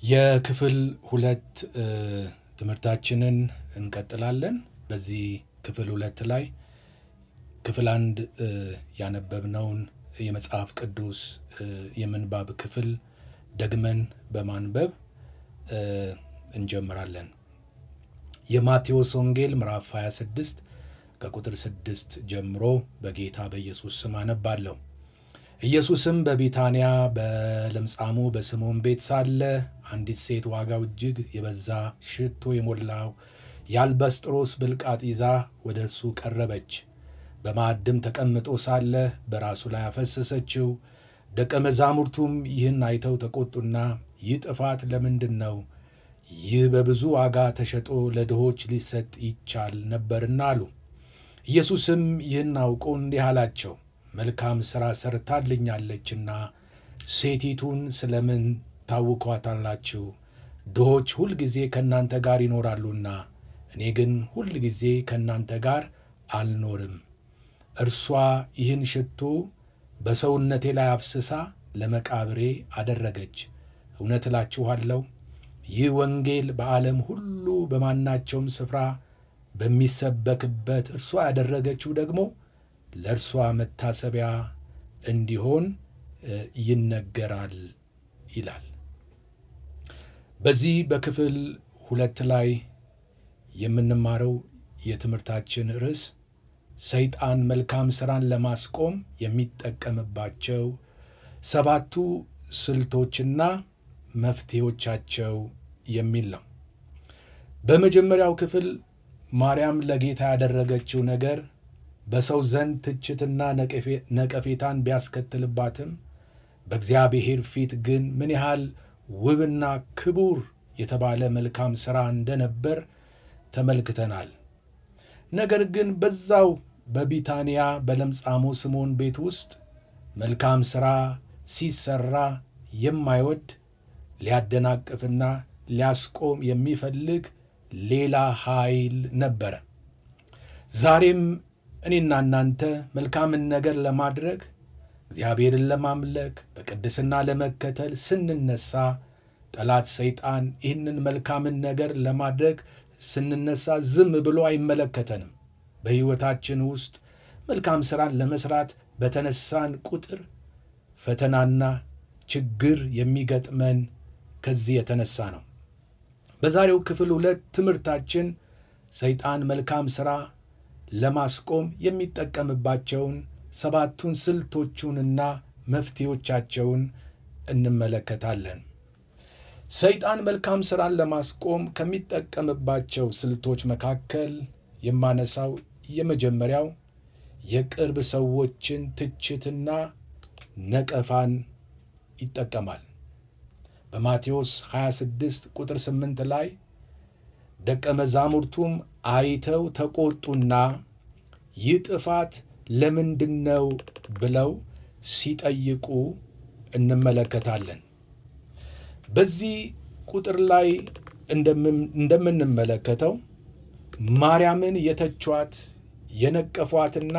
የክፍል 2 ትምህርታችንን እንቀጥላለን። በዚህ ክፍል 2 ላይ ክፍል 1 ያነበብነውን የመጽሐፍ ቅዱስ የምንባብ ክፍል ደግመን በማንበብ እንጀምራለን። የማቴዎስ ወንጌል ምዕራፍ 26 ከቁጥር 6 ጀምሮ በጌታ በኢየሱስ ስም አነባለሁ። ኢየሱስም በቢታንያ በለምጻሙ በስምዖን ቤት ሳለ አንዲት ሴት ዋጋው እጅግ የበዛ ሽቶ የሞላው የአልባስጥሮስ ብልቃጥ ይዛ ወደ እርሱ ቀረበች። በማዕድም ተቀምጦ ሳለ በራሱ ላይ አፈሰሰችው። ደቀ መዛሙርቱም ይህን አይተው ተቆጡና ይህ ጥፋት ለምንድን ነው? ይህ በብዙ ዋጋ ተሸጦ ለድሆች ሊሰጥ ይቻል ነበርና አሉ። ኢየሱስም ይህን አውቆ እንዲህ አላቸው፣ መልካም ሥራ ሰርታልኛለችና ሴቲቱን ስለምን ታውኳታላችሁ? ድሆች ሁልጊዜ ከእናንተ ጋር ይኖራሉና እኔ ግን ሁልጊዜ ከእናንተ ጋር አልኖርም። እርሷ ይህን ሽቱ በሰውነቴ ላይ አፍስሳ ለመቃብሬ አደረገች። እውነት እላችኋለሁ ይህ ወንጌል በዓለም ሁሉ በማናቸውም ስፍራ በሚሰበክበት እርሷ ያደረገችው ደግሞ ለእርሷ መታሰቢያ እንዲሆን ይነገራል ይላል። በዚህ በክፍል 2 ላይ የምንማረው የትምህርታችን ርዕስ ሰይጣን መልካም ሥራን ለማስቆም የሚጠቀምባቸው 7 ስልቶችና መፍትሄዎቻቸው የሚል ነው። በመጀመሪያው ክፍል ማርያም ለጌታ ያደረገችው ነገር በሰው ዘንድ ትችትና ነቀፌታን ቢያስከትልባትም በእግዚአብሔር ፊት ግን ምን ያህል ውብና ክቡር የተባለ መልካም ሥራ እንደነበር ተመልክተናል። ነገር ግን በዛው በቢታንያ በለምጻሙ ስምዖን ቤት ውስጥ መልካም ሥራ ሲሰራ የማይወድ ሊያደናቅፍና ሊያስቆም የሚፈልግ ሌላ ኃይል ነበረ። ዛሬም እኔና እናንተ መልካምን ነገር ለማድረግ እግዚአብሔርን ለማምለክ በቅድስና ለመከተል ስንነሳ ጠላት ሰይጣን ይህንን መልካምን ነገር ለማድረግ ስንነሳ ዝም ብሎ አይመለከተንም። በሕይወታችን ውስጥ መልካም ሥራን ለመሥራት በተነሳን ቁጥር ፈተናና ችግር የሚገጥመን ከዚህ የተነሳ ነው። በዛሬው ክፍል 2 ትምህርታችን ሰይጣን መልካም ሥራ ለማስቆም የሚጠቀምባቸውን 7ቱን ስልቶቹንና መፍትሄዎቻቸውን እንመለከታለን። ሰይጣን መልካም ሥራን ለማስቆም ከሚጠቀምባቸው ስልቶች መካከል የማነሳው የመጀመሪያው የቅርብ ሰዎችን ትችትና ነቀፋን ይጠቀማል። በማቴዎስ 26 ቁጥር 8 ላይ ደቀ መዛሙርቱም አይተው ተቆጡና ይህ ጥፋት ለምንድን ነው ብለው ሲጠይቁ እንመለከታለን። በዚህ ቁጥር ላይ እንደምንመለከተው ማርያምን የተቿት የነቀፏትና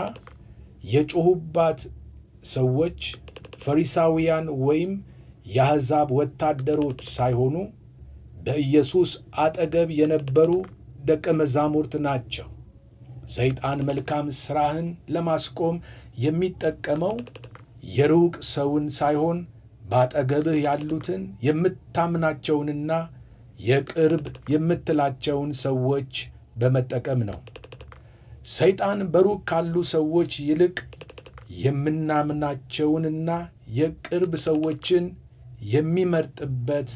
የጮኹባት ሰዎች ፈሪሳውያን ወይም የአሕዛብ ወታደሮች ሳይሆኑ በኢየሱስ አጠገብ የነበሩ ደቀ መዛሙርት ናቸው። ሰይጣን መልካም ሥራህን ለማስቆም የሚጠቀመው የሩቅ ሰውን ሳይሆን በአጠገብህ ያሉትን የምታምናቸውንና የቅርብ የምትላቸውን ሰዎች በመጠቀም ነው። ሰይጣን በሩቅ ካሉ ሰዎች ይልቅ የምናምናቸውንና የቅርብ ሰዎችን የሚመርጥበት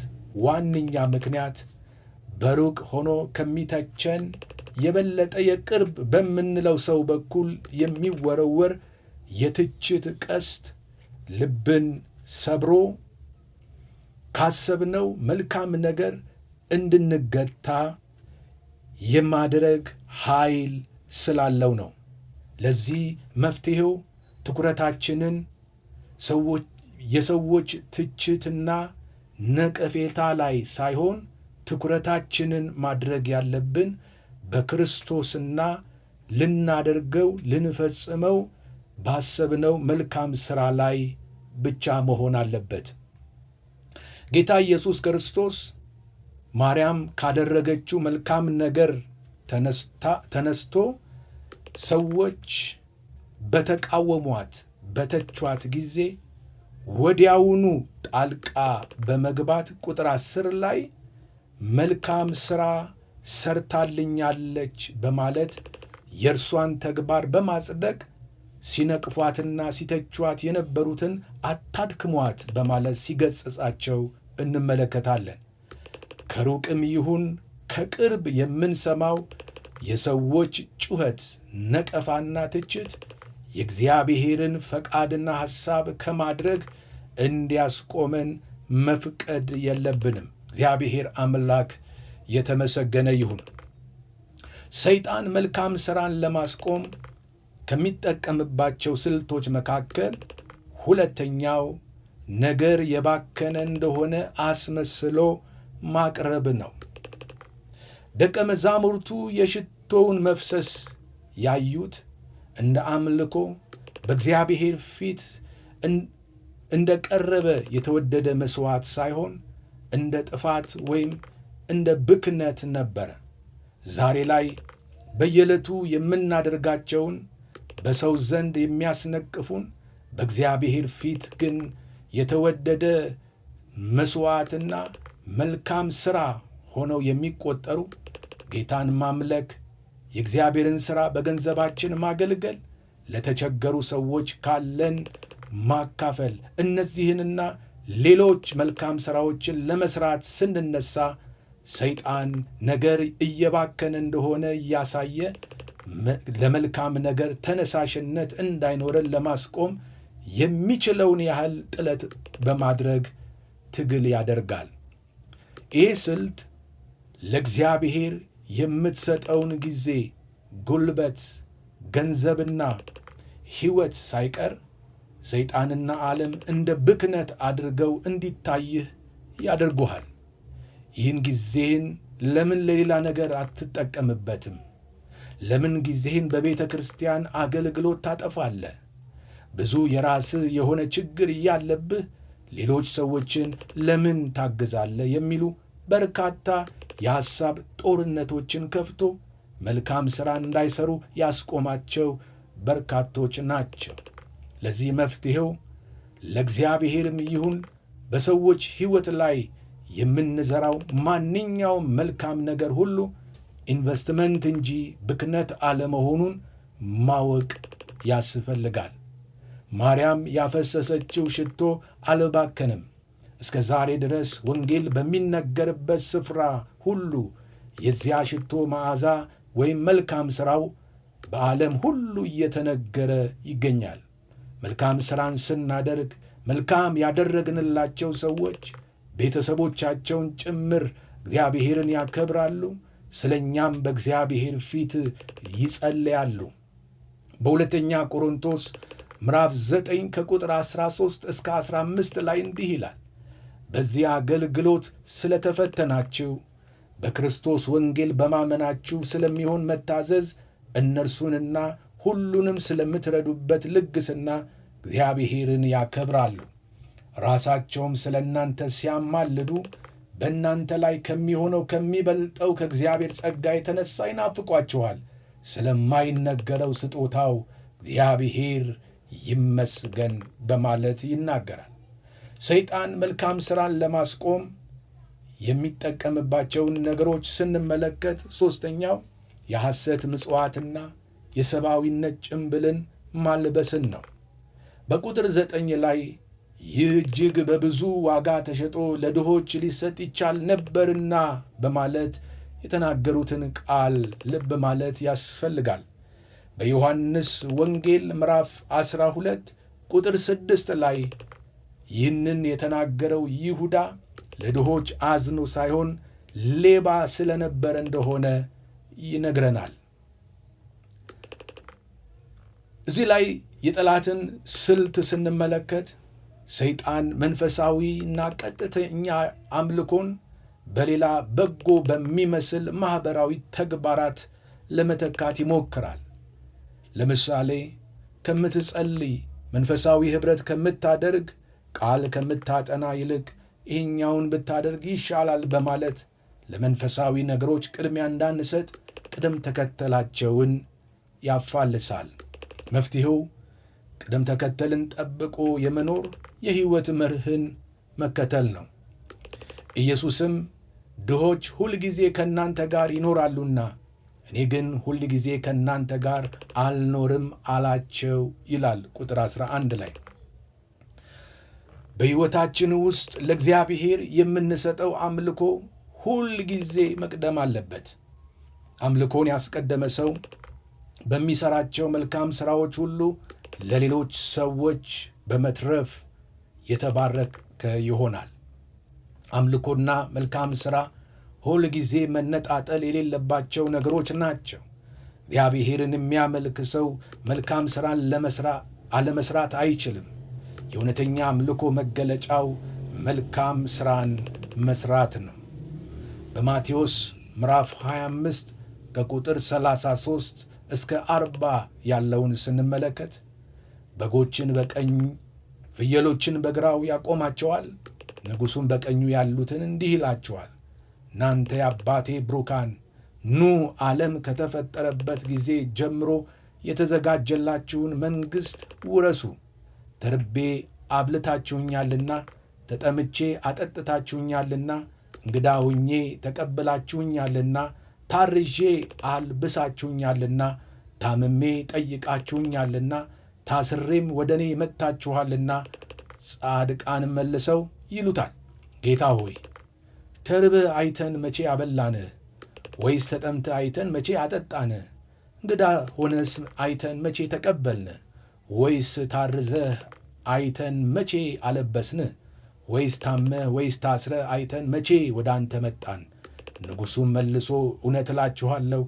ዋነኛ ምክንያት በሩቅ ሆኖ ከሚተቸን የበለጠ የቅርብ በምንለው ሰው በኩል የሚወረወር የትችት ቀስት ልብን ሰብሮ ካሰብነው መልካም ነገር እንድንገታ የማድረግ ኃይል ስላለው ነው። ለዚህ መፍትሄው ትኩረታችንን የሰዎች ትችትና ነቀፌታ ላይ ሳይሆን ትኩረታችንን ማድረግ ያለብን በክርስቶስና ልናደርገው ልንፈጽመው ባሰብነው መልካም ሥራ ላይ ብቻ መሆን አለበት። ጌታ ኢየሱስ ክርስቶስ ማርያም ካደረገችው መልካም ነገር ተነስቶ ሰዎች በተቃወሟት በተቿት ጊዜ ወዲያውኑ ጣልቃ በመግባት ቁጥር 10 ላይ መልካም ሥራ ሰርታልኛለች በማለት የእርሷን ተግባር በማጽደቅ ሲነቅፏትና ሲተቿት የነበሩትን አታድክሟት በማለት ሲገሥጻቸው እንመለከታለን። ከሩቅም ይሁን ከቅርብ የምንሰማው የሰዎች ጩኸት፣ ነቀፋና ትችት የእግዚአብሔርን ፈቃድና ሐሳብ ከማድረግ እንዲያስቆመን መፍቀድ የለብንም። እግዚአብሔር አምላክ የተመሰገነ ይሁን። ሰይጣን መልካም ሥራን ለማስቆም ከሚጠቀምባቸው ስልቶች መካከል ሁለተኛው ነገር የባከነ እንደሆነ አስመስሎ ማቅረብ ነው። ደቀ መዛሙርቱ የሽቶውን መፍሰስ ያዩት እንደ አምልኮ በእግዚአብሔር ፊት እንደ ቀረበ የተወደደ መሥዋዕት ሳይሆን እንደ ጥፋት ወይም እንደ ብክነት ነበረ። ዛሬ ላይ በየዕለቱ የምናደርጋቸውን በሰው ዘንድ የሚያስነቅፉን በእግዚአብሔር ፊት ግን የተወደደ መሥዋዕትና መልካም ሥራ ሆነው የሚቆጠሩ ጌታን ማምለክ፣ የእግዚአብሔርን ሥራ በገንዘባችን ማገልገል፣ ለተቸገሩ ሰዎች ካለን ማካፈል፣ እነዚህንና ሌሎች መልካም ሥራዎችን ለመሥራት ስንነሳ ሰይጣን ነገር እየባከነ እንደሆነ እያሳየ ለመልካም ነገር ተነሳሽነት እንዳይኖረን ለማስቆም የሚችለውን ያህል ጥረት በማድረግ ትግል ያደርጋል። ይህ ስልት ለእግዚአብሔር የምትሰጠውን ጊዜ፣ ጉልበት፣ ገንዘብና ሕይወት ሳይቀር ሰይጣንና ዓለም እንደ ብክነት አድርገው እንዲታይህ ያደርጉሃል። ይህን ጊዜህን ለምን ለሌላ ነገር አትጠቀምበትም? ለምን ጊዜህን በቤተ ክርስቲያን አገልግሎት ታጠፋለህ? ብዙ የራስህ የሆነ ችግር እያለብህ ሌሎች ሰዎችን ለምን ታግዛለህ? የሚሉ በርካታ የሐሳብ ጦርነቶችን ከፍቶ መልካም ሥራን እንዳይሰሩ ያስቆማቸው በርካቶች ናቸው። ለዚህ መፍትሔው ለእግዚአብሔርም ይሁን በሰዎች ሕይወት ላይ የምንዘራው ማንኛውም መልካም ነገር ሁሉ ኢንቨስትመንት እንጂ ብክነት አለመሆኑን ማወቅ ያስፈልጋል። ማርያም ያፈሰሰችው ሽቶ አልባከንም። እስከ ዛሬ ድረስ ወንጌል በሚነገርበት ስፍራ ሁሉ የዚያ ሽቶ መዓዛ ወይም መልካም ሥራው በዓለም ሁሉ እየተነገረ ይገኛል። መልካም ሥራን ስናደርግ መልካም ያደረግንላቸው ሰዎች ቤተሰቦቻቸውን ጭምር እግዚአብሔርን ያከብራሉ፣ ስለ እኛም በእግዚአብሔር ፊት ይጸልያሉ። በሁለተኛ ቆሮንቶስ ምዕራፍ 9 ከቁጥር 13 እስከ 15 ላይ እንዲህ ይላል፣ በዚህ አገልግሎት ስለተፈተናችሁ በክርስቶስ ወንጌል በማመናችሁ ስለሚሆን መታዘዝ እነርሱንና ሁሉንም ስለምትረዱበት ልግስና እግዚአብሔርን ያከብራሉ። ራሳቸውም ስለ እናንተ ሲያማልዱ በእናንተ ላይ ከሚሆነው ከሚበልጠው ከእግዚአብሔር ጸጋ የተነሣ ይናፍቋችኋል። ስለማይነገረው ስጦታው እግዚአብሔር ይመስገን በማለት ይናገራል። ሰይጣን መልካም ሥራን ለማስቆም የሚጠቀምባቸውን ነገሮች ስንመለከት ሦስተኛው የሐሰት ምጽዋትና የሰብአዊነት ጭንብልን ማልበስን ነው። በቁጥር 9 ላይ ይህ እጅግ በብዙ ዋጋ ተሸጦ ለድሆች ሊሰጥ ይቻል ነበርና በማለት የተናገሩትን ቃል ልብ ማለት ያስፈልጋል። በዮሐንስ ወንጌል ምዕራፍ 12 ቁጥር 6 ላይ ይህንን የተናገረው ይሁዳ ለድሆች አዝኖ ሳይሆን ሌባ ስለነበረ እንደሆነ ይነግረናል። እዚህ ላይ የጠላትን ስልት ስንመለከት ሰይጣን መንፈሳዊና ቀጥተኛ አምልኮን በሌላ በጎ በሚመስል ማኅበራዊ ተግባራት ለመተካት ይሞክራል። ለምሳሌ ከምትጸልይ፣ መንፈሳዊ ኅብረት ከምታደርግ፣ ቃል ከምታጠና ይልቅ ይህኛውን ብታደርግ ይሻላል በማለት ለመንፈሳዊ ነገሮች ቅድሚያ እንዳንሰጥ ቅደም ተከተላቸውን ያፋልሳል። መፍትሄው ቅደም ተከተልን ጠብቆ የመኖር የሕይወት መርህን መከተል ነው። ኢየሱስም ድሆች ሁል ጊዜ ከእናንተ ጋር ይኖራሉና እኔ ግን ሁል ጊዜ ከእናንተ ጋር አልኖርም አላቸው ይላል ቁጥር 11 ላይ። በሕይወታችን ውስጥ ለእግዚአብሔር የምንሰጠው አምልኮ ሁል ጊዜ መቅደም አለበት። አምልኮን ያስቀደመ ሰው በሚሰራቸው መልካም ሥራዎች ሁሉ ለሌሎች ሰዎች በመትረፍ የተባረከ ይሆናል። አምልኮና መልካም ሥራ ሁል ጊዜ መነጣጠል የሌለባቸው ነገሮች ናቸው። እግዚአብሔርን የሚያመልክ ሰው መልካም ሥራን አለመስራት አይችልም። የእውነተኛ አምልኮ መገለጫው መልካም ሥራን መስራት ነው። በማቴዎስ ምዕራፍ 25 ከቁጥር 33 እስከ 40 ያለውን ስንመለከት በጎችን በቀኝ ፍየሎችን በግራው ያቆማቸዋል። ንጉሡም በቀኙ ያሉትን እንዲህ ይላቸዋል፣ እናንተ የአባቴ ብሩካን ኑ፣ ዓለም ከተፈጠረበት ጊዜ ጀምሮ የተዘጋጀላችሁን መንግሥት ውረሱ። ተርቤ አብልታችሁኛልና፣ ተጠምቼ አጠጥታችሁኛልና፣ እንግዳ ሆኜ ተቀብላችሁኛልና፣ ታርዤ አልብሳችሁኛልና፣ ታምሜ ጠይቃችሁኛልና፣ ታስሬም ወደ እኔ መጥታችኋልና። ጻድቃንም መልሰው ይሉታል፣ ጌታ ሆይ ተርበህ አይተን መቼ አበላንህ? ወይስ ተጠምተህ አይተን መቼ አጠጣንህ? እንግዳ ሆነስ አይተን መቼ ተቀበልንህ? ወይስ ታርዘህ አይተን መቼ አለበስንህ? ወይስ ታመህ ወይስ ታስረህ አይተን መቼ ወደ አንተ መጣን? ንጉሡም መልሶ እውነት እላችኋለሁ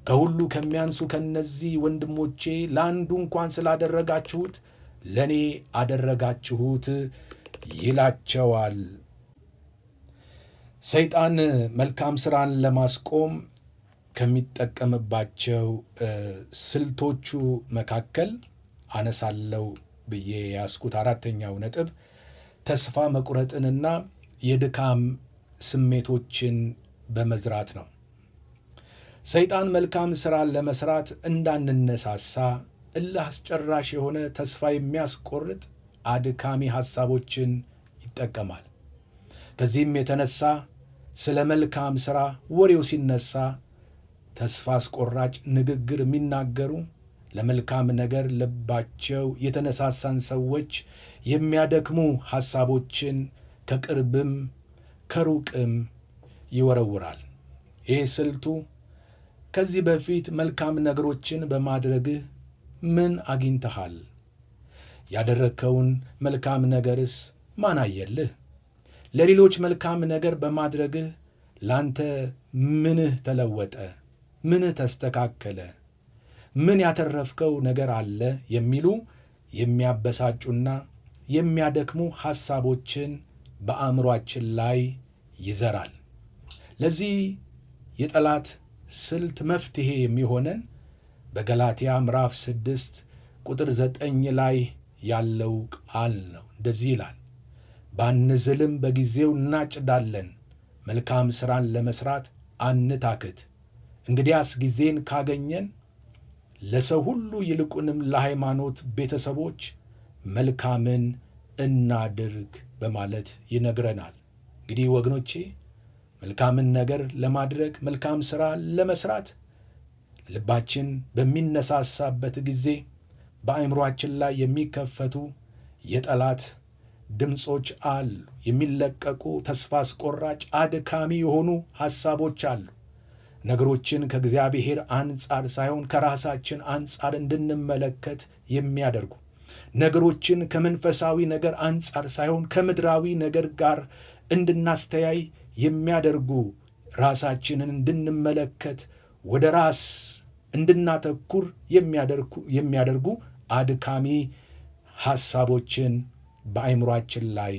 ከሁሉ ከሚያንሱ ከነዚህ ወንድሞቼ ለአንዱ እንኳን ስላደረጋችሁት ለእኔ አደረጋችሁት ይላቸዋል። ሰይጣን መልካም ሥራን ለማስቆም ከሚጠቀምባቸው ስልቶቹ መካከል አነሳለው ብዬ ያስኩት አራተኛው ነጥብ ተስፋ መቁረጥንና የድካም ስሜቶችን በመዝራት ነው። ሰይጣን መልካም ሥራን ለመስራት እንዳንነሳሳ እልህ አስጨራሽ የሆነ ተስፋ የሚያስቆርጥ አድካሚ ሐሳቦችን ይጠቀማል። ከዚህም የተነሳ ስለ መልካም ሥራ ወሬው ሲነሳ ተስፋ አስቆራጭ ንግግር የሚናገሩ ለመልካም ነገር ልባቸው የተነሳሳን ሰዎች የሚያደክሙ ሐሳቦችን ከቅርብም ከሩቅም ይወረውራል። ይህ ስልቱ ከዚህ በፊት መልካም ነገሮችን በማድረግህ ምን አግኝተሃል? ያደረግከውን መልካም ነገርስ ማን አየልህ? ለሌሎች መልካም ነገር በማድረግህ ላንተ ምንህ ተለወጠ? ምንህ ተስተካከለ? ምን ያተረፍከው ነገር አለ? የሚሉ የሚያበሳጩና የሚያደክሙ ሐሳቦችን በአእምሮአችን ላይ ይዘራል። ለዚህ የጠላት ስልት መፍትሔ የሚሆነን በገላትያ ምዕራፍ 6 ቁጥር 9 ላይ ያለው ቃል ነው። እንደዚህ ይላል፣ ባንዝልም በጊዜው እናጭዳለን፣ መልካም ሥራን ለመሥራት አንታክት። እንግዲያስ ጊዜን ካገኘን ለሰው ሁሉ ይልቁንም ለሃይማኖት ቤተሰቦች መልካምን እናድርግ በማለት ይነግረናል። እንግዲህ ወገኖቼ መልካምን ነገር ለማድረግ መልካም ሥራ ለመሥራት ልባችን በሚነሳሳበት ጊዜ በአእምሮአችን ላይ የሚከፈቱ የጠላት ድምፆች አሉ። የሚለቀቁ ተስፋ አስቆራጭ አድካሚ የሆኑ ሐሳቦች አሉ። ነገሮችን ከእግዚአብሔር አንጻር ሳይሆን ከራሳችን አንጻር እንድንመለከት የሚያደርጉ፣ ነገሮችን ከመንፈሳዊ ነገር አንጻር ሳይሆን ከምድራዊ ነገር ጋር እንድናስተያይ የሚያደርጉ፣ ራሳችንን እንድንመለከት ወደ ራስ እንድናተኩር የሚያደርጉ አድካሚ ሐሳቦችን በአእምሮአችን ላይ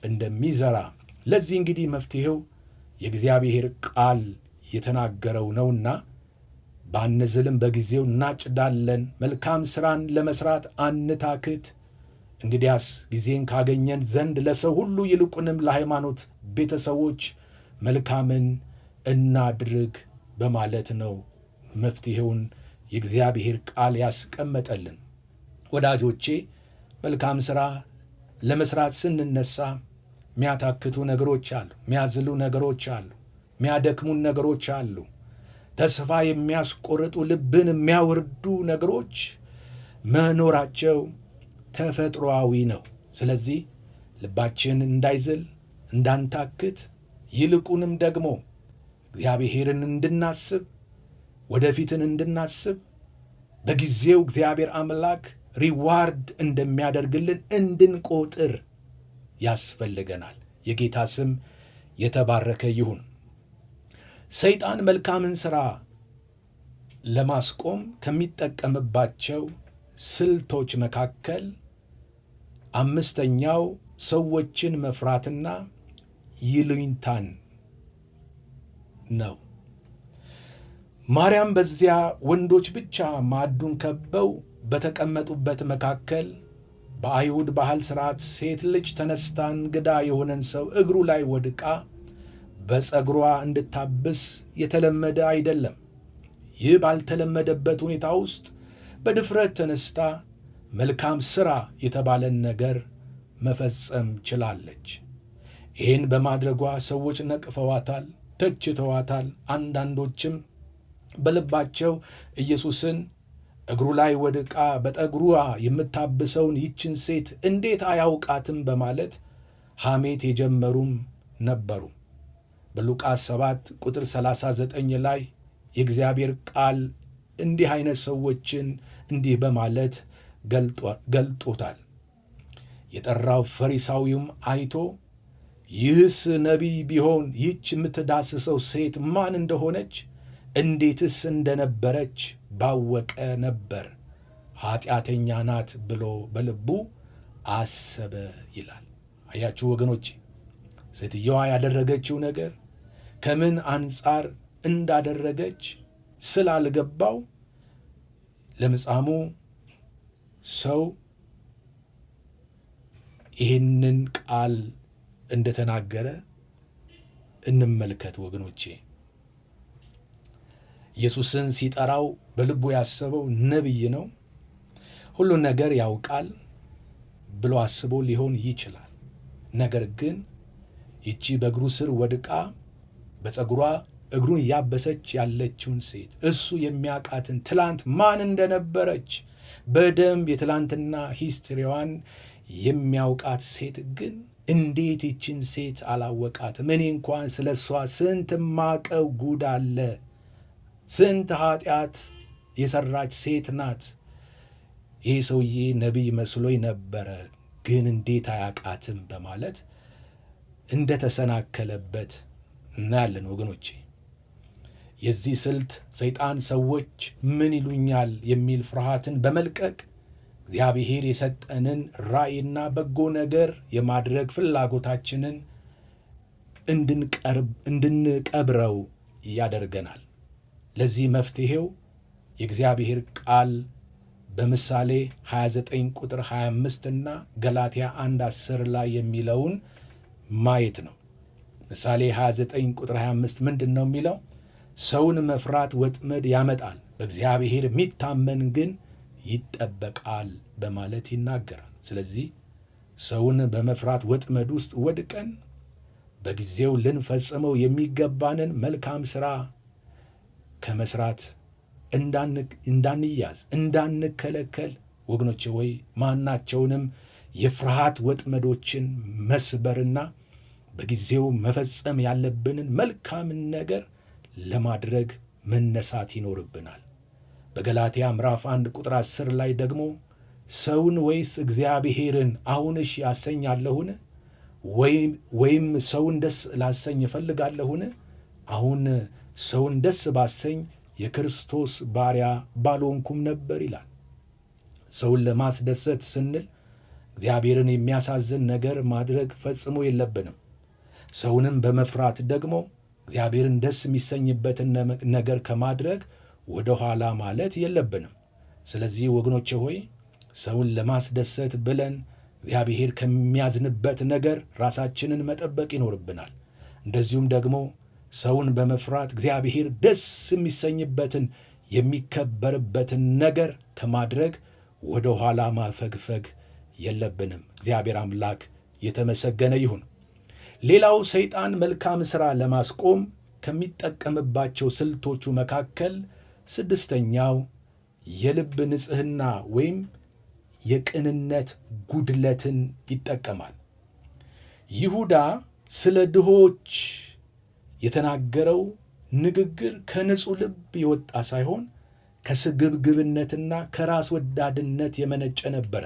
እንደሚዘራ፣ ለዚህ እንግዲህ መፍትሔው የእግዚአብሔር ቃል የተናገረው ነውና ባንዝልም በጊዜው እናጭዳለን፣ መልካም ሥራን ለመሥራት አንታክት። እንግዲያስ ጊዜን ካገኘን ዘንድ ለሰው ሁሉ ይልቁንም ለሃይማኖት ቤተሰቦች መልካምን እናድርግ በማለት ነው መፍትሄውን የእግዚአብሔር ቃል ያስቀመጠልን። ወዳጆቼ መልካም ሥራ ለመስራት ስንነሳ የሚያታክቱ ነገሮች አሉ፣ የሚያዝሉ ነገሮች አሉ፣ የሚያደክሙን ነገሮች አሉ። ተስፋ የሚያስቆርጡ ልብን የሚያወርዱ ነገሮች መኖራቸው ተፈጥሯዊ ነው። ስለዚህ ልባችን እንዳይዝል እንዳንታክት፣ ይልቁንም ደግሞ እግዚአብሔርን እንድናስብ ወደፊትን እንድናስብ በጊዜው እግዚአብሔር አምላክ ሪዋርድ እንደሚያደርግልን እንድንቆጥር ያስፈልገናል። የጌታ ስም የተባረከ ይሁን። ሰይጣን መልካምን ሥራ ለማስቆም ከሚጠቀምባቸው ስልቶች መካከል አምስተኛው ሰዎችን መፍራትና ይሉኝታን ነው። ማርያም በዚያ ወንዶች ብቻ ማዕዱን ከበው በተቀመጡበት መካከል በአይሁድ ባህል ሥርዓት ሴት ልጅ ተነስታ እንግዳ የሆነን ሰው እግሩ ላይ ወድቃ በፀጉሯ እንድታብስ የተለመደ አይደለም። ይህ ባልተለመደበት ሁኔታ ውስጥ በድፍረት ተነስታ መልካም ሥራ የተባለን ነገር መፈጸም ችላለች። ይህን በማድረጓ ሰዎች ነቅፈዋታል፣ ተችተዋታል። አንዳንዶችም በልባቸው ኢየሱስን እግሩ ላይ ወድቃ በጠጉሯ የምታብሰውን ይችን ሴት እንዴት አያውቃትም በማለት ሐሜት የጀመሩም ነበሩ። በሉቃስ 7 ቁጥር 39 ላይ የእግዚአብሔር ቃል እንዲህ አይነት ሰዎችን እንዲህ በማለት ገልጦታል። የጠራው ፈሪሳዊውም አይቶ ይህስ ነቢይ ቢሆን ይህች የምትዳስሰው ሴት ማን እንደሆነች እንዴትስ እንደነበረች ባወቀ ነበር፣ ኃጢአተኛ ናት ብሎ በልቡ አሰበ ይላል። አያችሁ ወገኖቼ፣ ሴትየዋ ያደረገችው ነገር ከምን አንጻር እንዳደረገች ስላልገባው ለምጻሙ ሰው ይህንን ቃል እንደተናገረ እንመልከት ወገኖቼ። ኢየሱስን ሲጠራው በልቡ ያሰበው ነቢይ ነው፣ ሁሉን ነገር ያውቃል ብሎ አስቦ ሊሆን ይችላል። ነገር ግን ይቺ በእግሩ ስር ወድቃ በፀጉሯ እግሩን እያበሰች ያለችውን ሴት እሱ የሚያውቃትን ትላንት ማን እንደነበረች በደንብ የትላንትና ሂስትሪዋን የሚያውቃት ሴት ግን እንዴት ይችን ሴት አላወቃትም? እኔ እንኳን ስለ እሷ ስንት ማቀው ጉድ አለ፣ ስንት ኃጢአት የሰራች ሴት ናት። ይህ ሰውዬ ነቢይ መስሎኝ ነበረ፣ ግን እንዴት አያውቃትም በማለት እንደተሰናከለበት እናያለን ወገኖቼ። የዚህ ስልት ሰይጣን ሰዎች ምን ይሉኛል የሚል ፍርሃትን በመልቀቅ እግዚአብሔር የሰጠንን ራእይና በጎ ነገር የማድረግ ፍላጎታችንን እንድንቀብረው ያደርገናል። ለዚህ መፍትሄው የእግዚአብሔር ቃል በምሳሌ 29 ቁጥር 25 እና ገላትያ 1:10 ላይ የሚለውን ማየት ነው። ምሳሌ 29 ቁጥር 25 ምንድን ነው የሚለው? ሰውን መፍራት ወጥመድ ያመጣል፣ በእግዚአብሔር የሚታመን ግን ይጠበቃል በማለት ይናገራል። ስለዚህ ሰውን በመፍራት ወጥመድ ውስጥ ወድቀን በጊዜው ልንፈጽመው የሚገባንን መልካም ሥራ ከመስራት እንዳንያዝ እንዳንከለከል ወገኖቼ ወይ ማናቸውንም የፍርሃት ወጥመዶችን መስበርና በጊዜው መፈጸም ያለብንን መልካምን ነገር ለማድረግ መነሳት ይኖርብናል። በገላትያ ምዕራፍ 1 ቁጥር 10 ላይ ደግሞ ሰውን ወይስ እግዚአብሔርን አሁንሽ ያሰኛለሁን? ወይም ሰውን ደስ ላሰኝ እፈልጋለሁን? አሁን ሰውን ደስ ባሰኝ የክርስቶስ ባሪያ ባልሆንኩም ነበር ይላል። ሰውን ለማስደሰት ስንል እግዚአብሔርን የሚያሳዝን ነገር ማድረግ ፈጽሞ የለብንም። ሰውንም በመፍራት ደግሞ እግዚአብሔርን ደስ የሚሰኝበትን ነገር ከማድረግ ወደ ኋላ ማለት የለብንም። ስለዚህ ወገኖቼ ሆይ ሰውን ለማስደሰት ብለን እግዚአብሔር ከሚያዝንበት ነገር ራሳችንን መጠበቅ ይኖርብናል። እንደዚሁም ደግሞ ሰውን በመፍራት እግዚአብሔር ደስ የሚሰኝበትን የሚከበርበትን ነገር ከማድረግ ወደ ኋላ ማፈግፈግ የለብንም። እግዚአብሔር አምላክ የተመሰገነ ይሁን። ሌላው ሰይጣን መልካም ሥራ ለማስቆም ከሚጠቀምባቸው ስልቶቹ መካከል ስድስተኛው የልብ ንጽሕና ወይም የቅንነት ጉድለትን ይጠቀማል። ይሁዳ ስለ ድሆች የተናገረው ንግግር ከንጹሕ ልብ የወጣ ሳይሆን ከስግብግብነትና ከራስ ወዳድነት የመነጨ ነበረ።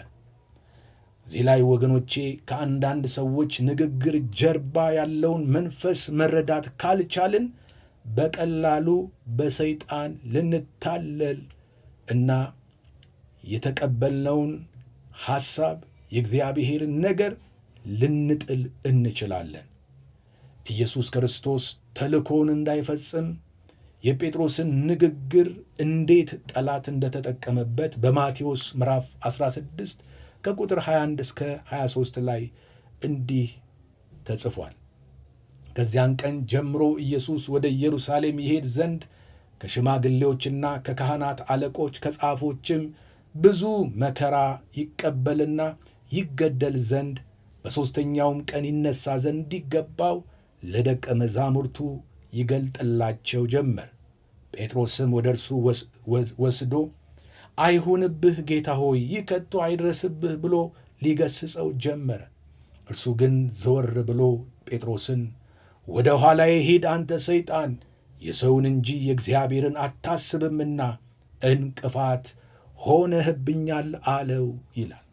እዚህ ላይ ወገኖቼ ከአንዳንድ ሰዎች ንግግር ጀርባ ያለውን መንፈስ መረዳት ካልቻልን በቀላሉ በሰይጣን ልንታለል እና የተቀበልነውን ሐሳብ የእግዚአብሔርን ነገር ልንጥል እንችላለን። ኢየሱስ ክርስቶስ ተልእኮውን እንዳይፈጽም የጴጥሮስን ንግግር እንዴት ጠላት እንደተጠቀመበት በማቴዎስ ምዕራፍ 16 ከቁጥር 21 እስከ 23 ላይ እንዲህ ተጽፏል። ከዚያን ቀን ጀምሮ ኢየሱስ ወደ ኢየሩሳሌም ይሄድ ዘንድ ከሽማግሌዎችና ከካህናት አለቆች ከጻፎችም ብዙ መከራ ይቀበልና ይገደል ዘንድ በሦስተኛውም ቀን ይነሣ ዘንድ እንዲገባው ለደቀ መዛሙርቱ ይገልጥላቸው ጀመር። ጴጥሮስም ወደ እርሱ ወስዶ አይሁንብህ ጌታ ሆይ፣ ይህ ከቶ አይድረስብህ ብሎ ሊገሥጸው ጀመረ። እርሱ ግን ዘወር ብሎ ጴጥሮስን ወደ ኋላዬ ሂድ አንተ ሰይጣን፣ የሰውን እንጂ የእግዚአብሔርን አታስብምና እንቅፋት ሆነህብኛል አለው ይላል።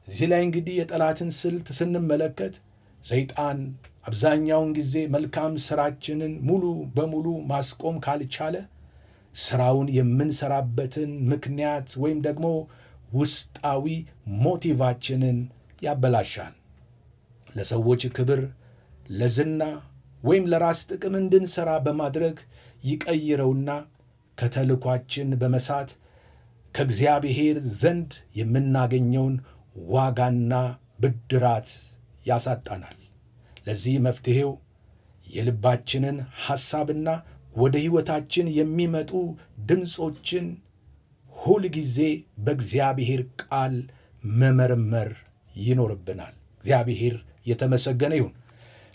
እዚህ ላይ እንግዲህ የጠላትን ስልት ስንመለከት ሰይጣን አብዛኛውን ጊዜ መልካም ሥራችንን ሙሉ በሙሉ ማስቆም ካልቻለ ሥራውን የምንሠራበትን ምክንያት ወይም ደግሞ ውስጣዊ ሞቲቫችንን ያበላሻል። ለሰዎች ክብር፣ ለዝና ወይም ለራስ ጥቅም እንድንሠራ በማድረግ ይቀይረውና ከተልኳችን በመሳት ከእግዚአብሔር ዘንድ የምናገኘውን ዋጋና ብድራት ያሳጣናል። ለዚህ መፍትሔው የልባችንን ሐሳብና ወደ ሕይወታችን የሚመጡ ድምፆችን ሁል ጊዜ በእግዚአብሔር ቃል መመርመር ይኖርብናል። እግዚአብሔር የተመሰገነ ይሁን።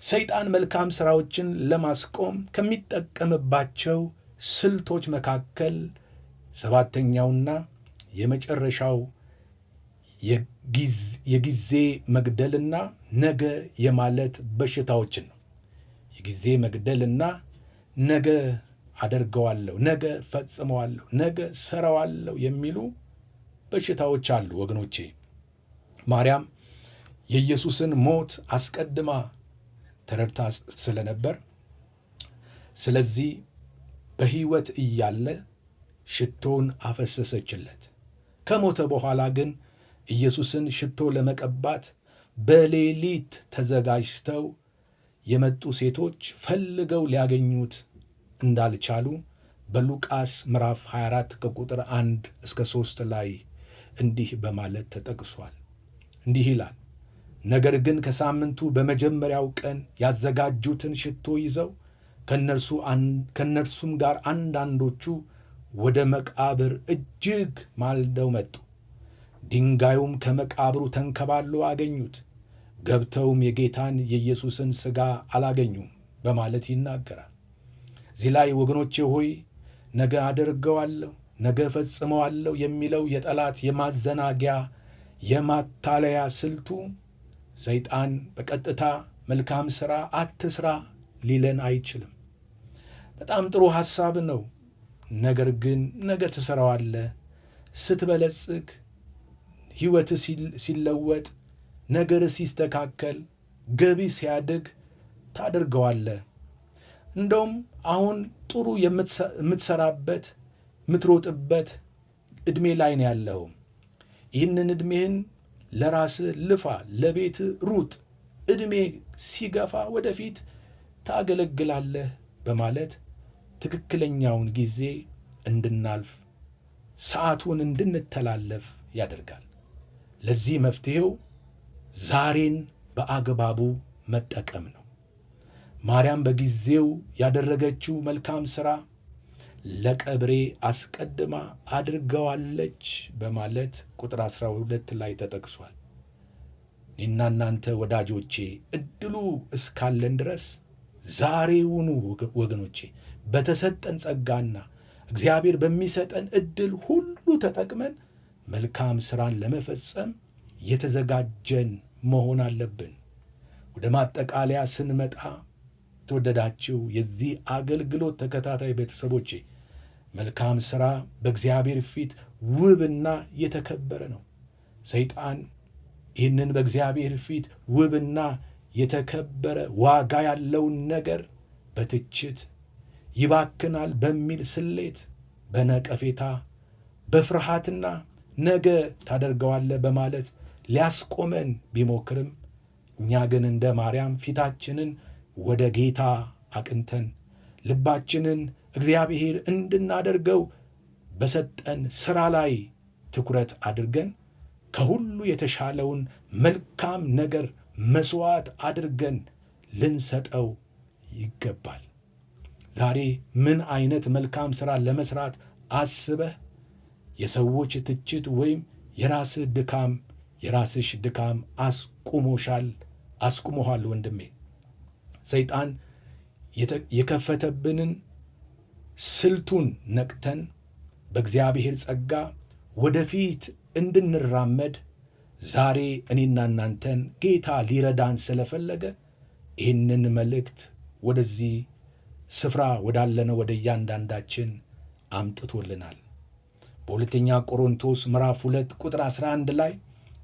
ሰይጣን መልካም ሥራዎችን ለማስቆም ከሚጠቀምባቸው ስልቶች መካከል ሰባተኛውና የመጨረሻው የጊዜ መግደልና ነገ የማለት በሽታዎችን ነው። የጊዜ መግደልና ነገ አደርገዋለሁ፣ ነገ ፈጽመዋለሁ፣ ነገ ሰራዋለሁ የሚሉ በሽታዎች አሉ ወገኖቼ። ማርያም የኢየሱስን ሞት አስቀድማ ተረድታ ስለነበር ስለዚህ በሕይወት እያለ ሽቶን አፈሰሰችለት። ከሞተ በኋላ ግን ኢየሱስን ሽቶ ለመቀባት በሌሊት ተዘጋጅተው የመጡ ሴቶች ፈልገው ሊያገኙት እንዳልቻሉ በሉቃስ ምዕራፍ 24 ከቁጥር 1 እስከ 3 ላይ እንዲህ በማለት ተጠቅሷል። እንዲህ ይላል፣ ነገር ግን ከሳምንቱ በመጀመሪያው ቀን ያዘጋጁትን ሽቶ ይዘው ከእነርሱም ጋር አንዳንዶቹ ወደ መቃብር እጅግ ማልደው መጡ። ድንጋዩም ከመቃብሩ ተንከባሎ አገኙት። ገብተውም የጌታን የኢየሱስን ሥጋ አላገኙም በማለት ይናገራል። እዚህ ላይ ወገኖቼ ሆይ ነገ አደርገዋለሁ፣ ነገ ፈጽመዋለሁ የሚለው የጠላት የማዘናጊያ የማታለያ ስልቱ ሰይጣን በቀጥታ መልካም ሥራ አትስራ ሊለን አይችልም። በጣም ጥሩ ሐሳብ ነው። ነገር ግን ነገ ትሠራዋለህ፣ ስትበለጽግ፣ ሕይወትህ ሲለወጥ፣ ነገር ሲስተካከል፣ ገቢ ሲያድግ ታደርገዋለህ። እንደውም አሁን ጥሩ የምትሠራበት የምትሮጥበት ዕድሜ ላይ ነው ያለው። ይህንን ዕድሜህን ለራስህ ልፋ፣ ለቤትህ ሩጥ፣ ዕድሜ ሲገፋ ወደፊት ታገለግላለህ በማለት ትክክለኛውን ጊዜ እንድናልፍ ሰዓቱን እንድንተላለፍ ያደርጋል። ለዚህ መፍትሔው ዛሬን በአግባቡ መጠቀም ነው። ማርያም በጊዜው ያደረገችው መልካም ሥራ ለቀብሬ አስቀድማ አድርገዋለች በማለት ቁጥር 12 ላይ ተጠቅሷል። እኔና እናንተ ወዳጆቼ እድሉ እስካለን ድረስ ዛሬውኑ ወገኖቼ በተሰጠን ጸጋና እግዚአብሔር በሚሰጠን እድል ሁሉ ተጠቅመን መልካም ሥራን ለመፈጸም የተዘጋጀን መሆን አለብን። ወደ ማጠቃለያ ስንመጣ ተወደዳችሁ የዚህ አገልግሎት ተከታታይ ቤተሰቦቼ መልካም ሥራ በእግዚአብሔር ፊት ውብና የተከበረ ነው። ሰይጣን ይህንን በእግዚአብሔር ፊት ውብና የተከበረ ዋጋ ያለውን ነገር በትችት ይባክናል በሚል ስሌት፣ በነቀፌታ፣ በፍርሃትና ነገ ታደርገዋለህ በማለት ሊያስቆመን ቢሞክርም እኛ ግን እንደ ማርያም ፊታችንን ወደ ጌታ አቅንተን ልባችንን እግዚአብሔር እንድናደርገው በሰጠን ሥራ ላይ ትኩረት አድርገን ከሁሉ የተሻለውን መልካም ነገር መሥዋዕት አድርገን ልንሰጠው ይገባል። ዛሬ ምን አይነት መልካም ሥራ ለመሥራት አስበህ የሰዎች ትችት ወይም የራስህ ድካም የራስሽ ድካም አስቁሞሃል? ወንድሜ ሰይጣን የከፈተብንን ስልቱን ነቅተን በእግዚአብሔር ጸጋ ወደፊት እንድንራመድ ዛሬ እኔና እናንተን ጌታ ሊረዳን ስለፈለገ ይህንን መልእክት ወደዚህ ስፍራ ወዳለነው ወደ እያንዳንዳችን አምጥቶልናል። በሁለተኛ ቆሮንቶስ ምዕራፍ 2 ቁጥር 11 ላይ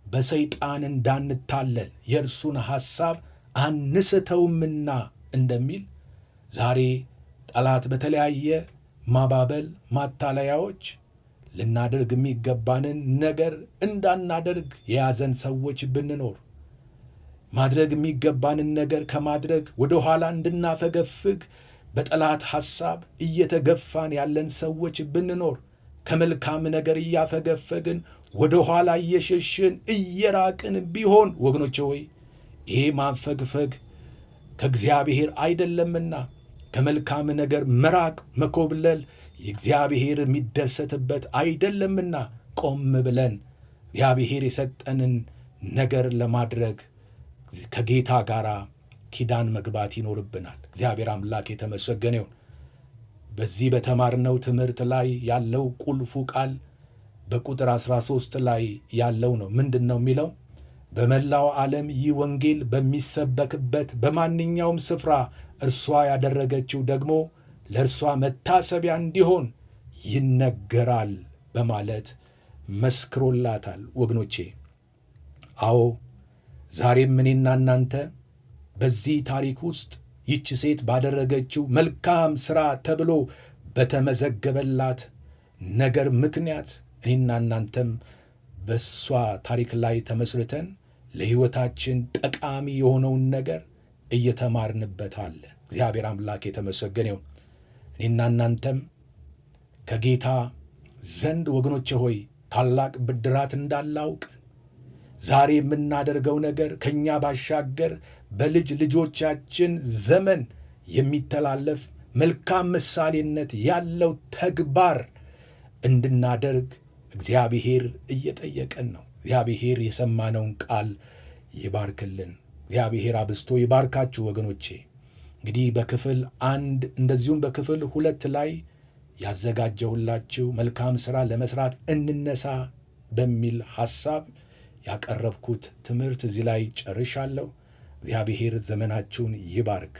በሰይጣን እንዳንታለል የእርሱን ሐሳብ አንስተውምና እንደሚል ዛሬ ጠላት በተለያየ ማባበል ማታለያዎች ልናደርግ የሚገባንን ነገር እንዳናደርግ የያዘን ሰዎች ብንኖር ማድረግ የሚገባንን ነገር ከማድረግ ወደ ኋላ እንድናፈገፍግ በጠላት ሐሳብ እየተገፋን ያለን ሰዎች ብንኖር ከመልካም ነገር እያፈገፈግን ወደ ኋላ እየሸሽን እየራቅን ቢሆን ወገኖቼ ሆይ ይሄ ማፈግፈግ ከእግዚአብሔር አይደለምና ከመልካም ነገር መራቅ መኮብለል የእግዚአብሔር የሚደሰትበት አይደለምና ቆም ብለን እግዚአብሔር የሰጠንን ነገር ለማድረግ ከጌታ ጋር ኪዳን መግባት ይኖርብናል። እግዚአብሔር አምላክ የተመሰገነ ይሁን። በዚህ በተማርነው ትምህርት ላይ ያለው ቁልፉ ቃል በቁጥር 13 ላይ ያለው ነው። ምንድን ነው የሚለው? በመላው ዓለም ይህ ወንጌል በሚሰበክበት በማንኛውም ስፍራ እርሷ ያደረገችው ደግሞ ለእርሷ መታሰቢያ እንዲሆን ይነገራል በማለት መስክሮላታል። ወገኖቼ አዎ ዛሬም እኔና እናንተ በዚህ ታሪክ ውስጥ ይህች ሴት ባደረገችው መልካም ሥራ ተብሎ በተመዘገበላት ነገር ምክንያት እኔና እናንተም በሷ ታሪክ ላይ ተመስርተን ለሕይወታችን ጠቃሚ የሆነውን ነገር እየተማርንበት አለ። እግዚአብሔር አምላክ የተመሰገነ ይሁን። እኔና እናንተም ከጌታ ዘንድ ወገኖቼ ሆይ ታላቅ ብድራት እንዳላውቅን ዛሬ የምናደርገው ነገር ከእኛ ባሻገር በልጅ ልጆቻችን ዘመን የሚተላለፍ መልካም ምሳሌነት ያለው ተግባር እንድናደርግ እግዚአብሔር እየጠየቀን ነው። እግዚአብሔር የሰማነውን ቃል ይባርክልን። እግዚአብሔር አብዝቶ ይባርካችሁ ወገኖቼ። እንግዲህ በክፍል 1 እንደዚሁም በክፍል 2 ላይ ያዘጋጀሁላችሁ መልካም ሥራ ለመስራት እንነሳ በሚል ሐሳብ ያቀረብኩት ትምህርት እዚህ ላይ ጨርሻለሁ። እግዚአብሔር ዘመናችሁን ይባርክ።